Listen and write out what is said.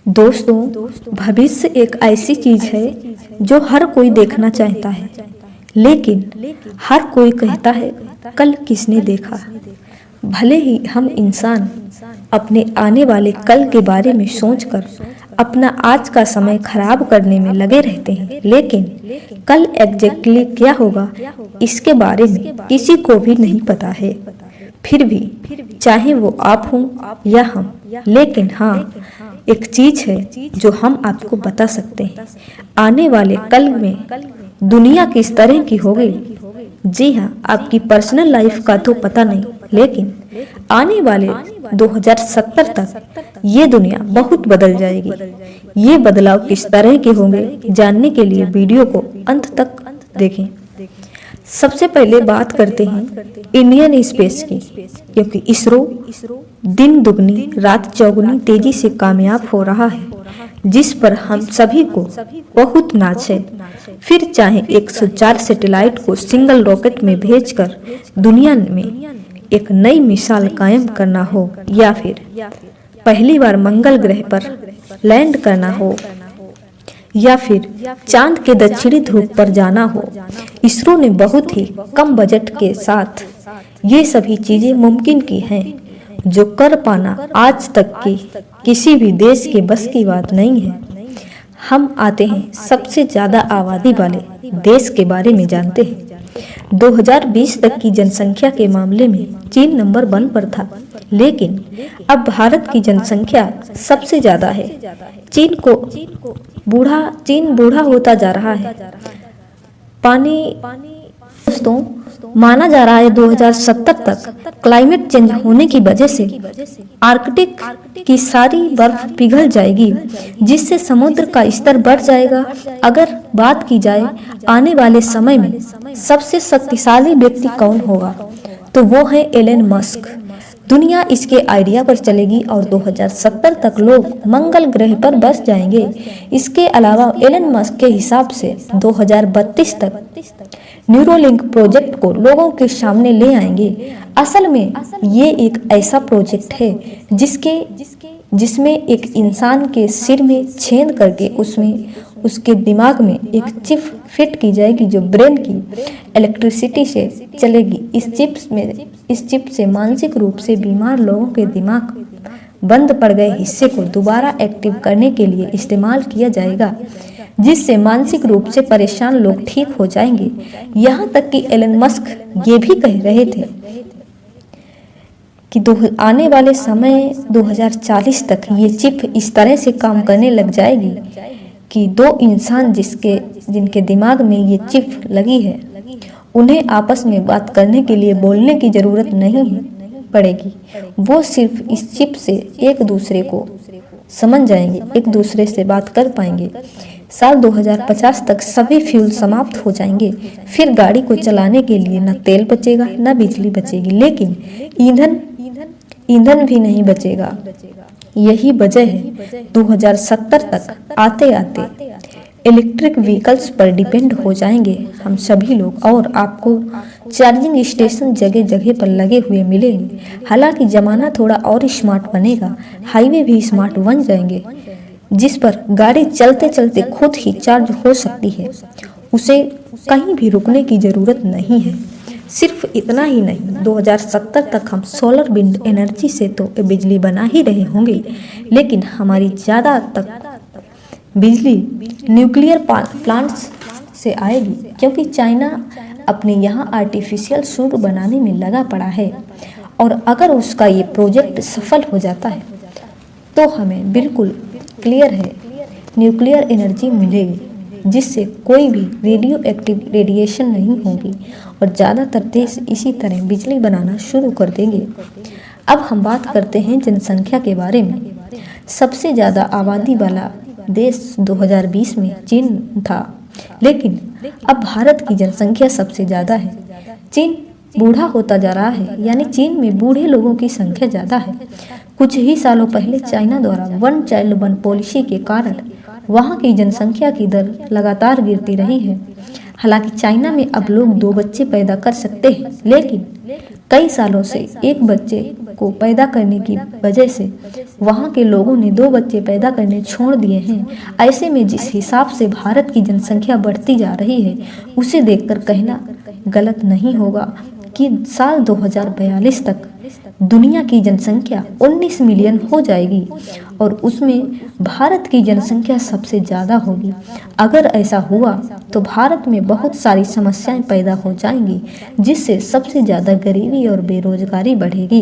दोस्तों, भविष्य एक ऐसी चीज है जो हर कोई देखना चाहता है, लेकिन हर कोई कहता है कल किसने देखा। भले ही हम इंसान अपने आने वाले कल के बारे में सोचकर अपना आज का समय खराब करने में लगे रहते हैं, लेकिन कल एग्जैक्टली क्या होगा इसके बारे में किसी को भी नहीं पता है। फिर भी चाहे वो आप हों या हम, लेकिन हाँ, एक चीज है जो हम आपको बता सकते हैं, आने वाले कल में दुनिया किस तरह की होगी। जी हाँ, आपकी पर्सनल लाइफ का तो पता नहीं, लेकिन आने वाले 2070 तक ये दुनिया बहुत बदल जाएगी। ये बदलाव किस तरह के होंगे, जानने के लिए वीडियो को अंत तक देखें। सबसे पहले बात करते हैं इंडियन स्पेस की, क्योंकि इसरो दिन दुगनी रात चौगुनी तेजी से कामयाब हो रहा है, जिस पर हम सभी को बहुत नाज है। फिर चाहे 104 सैटेलाइट को सिंगल रॉकेट में भेजकर दुनिया में एक नई मिसाल कायम करना हो, या फिर पहली बार मंगल ग्रह पर लैंड करना हो, या फिर चांद के दक्षिणी ध्रुव पर जाना हो, इसरो ने बहुत ही कम बजट के साथ ये सभी चीजें मुमकिन की हैं, जो कर पाना आज तक की किसी भी देश के बस की बात नहीं है। हम आते हैं सबसे ज्यादा आबादी वाले देश के बारे में जानते हैं। 2020 तक की जनसंख्या के मामले में चीन नंबर 1 पर था, लेकिन अब भारत की जनसंख्या सबसे ज्यादा है। चीन बूढ़ा होता जा रहा है। दोस्तों, माना जा रहा है 2070 तक क्लाइमेट चेंज होने की वजह से आर्कटिक की सारी बर्फ पिघल जाएगी, जिससे समुद्र का स्तर बढ़ जाएगा। अगर बात की जाए आने वाले समय में सबसे शक्तिशाली व्यक्ति कौन होगा, तो वो है एलन मस्क। दुनिया इसके आइडिया पर चलेगी और 2070 तक लोग मंगल ग्रह पर बस जाएंगे। इसके अलावा एलन मस्क के हिसाब से 2032 तक न्यूरोलिंक प्रोजेक्ट को लोगों के सामने ले आएंगे। असल में ये एक ऐसा प्रोजेक्ट है जिसमें एक इंसान के सिर में छेद करके उसके दिमाग में एक चिप फिट की जाएगी, जो ब्रेन की इलेक्ट्रिसिटी से चलेगी। इस चिप से मानसिक रूप से बीमार लोगों के दिमाग बंद पड़ गए हिस्से को दोबारा एक्टिव करने के लिए इस्तेमाल किया जाएगा, जिससे मानसिक रूप से परेशान लोग ठीक हो जाएंगे। यहाँ तक कि एलन मस्क ये भी कह रहे थे कि आने वाले समय 2040 तक ये चिप इस तरह से काम करने लग जाएगी कि दो इंसान जिनके दिमाग में ये चिप लगी है, उन्हें आपस में बात करने के लिए बोलने की जरूरत नहीं पड़ेगी। वो सिर्फ इस चिप से एक दूसरे को समझ जाएंगे, एक दूसरे से बात कर पाएंगे। साल 2050 तक सभी फ्यूल समाप्त हो जाएंगे। फिर गाड़ी को चलाने के लिए न तेल बचेगा न बिजली बचेगी, लेकिन ईंधन भी नहीं बचेगा। यही वजह है 2070 तक आते आते इलेक्ट्रिक व्हीकल्स पर डिपेंड हो जाएंगे हम सभी लोग, और आपको चार्जिंग स्टेशन जगह जगह पर लगे हुए मिलेंगे। हालांकि जमाना थोड़ा और स्मार्ट बनेगा, हाईवे भी स्मार्ट बन जाएंगे, जिस पर गाड़ी चलते चलते खुद ही चार्ज हो सकती है। उसे कहीं भी रुकने की जरूरत नहीं है। सिर्फ इतना ही नहीं, 2070 तक हम सोलर विंड एनर्जी से तो बिजली बना ही रहे होंगे, लेकिन हमारी ज़्यादा तक बिजली न्यूक्लियर प्लांट्स से आएगी, क्योंकि चाइना अपने यहाँ आर्टिफिशियल सूर्य बनाने में लगा पड़ा है। और अगर उसका ये प्रोजेक्ट सफल हो जाता है तो हमें बिल्कुल क्लियर है न्यूक्लियर एनर्जी मिलेगी, जिससे कोई भी रेडियो एक्टिव रेडिएशन नहीं होगी, और ज़्यादातर देश इसी तरह बिजली बनाना शुरू कर देंगे। अब हम बात करते हैं जनसंख्या के बारे में। सबसे ज़्यादा आबादी वाला देश 2020 में चीन था, लेकिन अब भारत की जनसंख्या सबसे ज़्यादा है। चीन बूढ़ा होता जा रहा है, यानी चीन में बूढ़े लोगों की संख्या ज़्यादा है। कुछ ही सालों पहले चाइना द्वारा 1 चाइल्ड 1 पॉलिसी के कारण वहाँ की जनसंख्या की दर लगातार गिरती रही है। हालांकि चाइना में अब लोग 2 बच्चे पैदा कर सकते हैं, लेकिन कई सालों से एक बच्चे को पैदा करने की वजह से वहाँ के लोगों ने 2 बच्चे पैदा करने छोड़ दिए हैं। ऐसे में जिस हिसाब से भारत की जनसंख्या बढ़ती जा रही है, उसे देखकर कहना गलत नहीं होगा कि साल 2042 तक दुनिया की जनसंख्या 19 मिलियन हो जाएगी और उसमें भारत की जनसंख्या सबसे ज़्यादा होगी। अगर ऐसा हुआ तो भारत में बहुत सारी समस्याएं पैदा हो जाएंगी, जिससे सबसे ज़्यादा गरीबी और बेरोजगारी बढ़ेगी।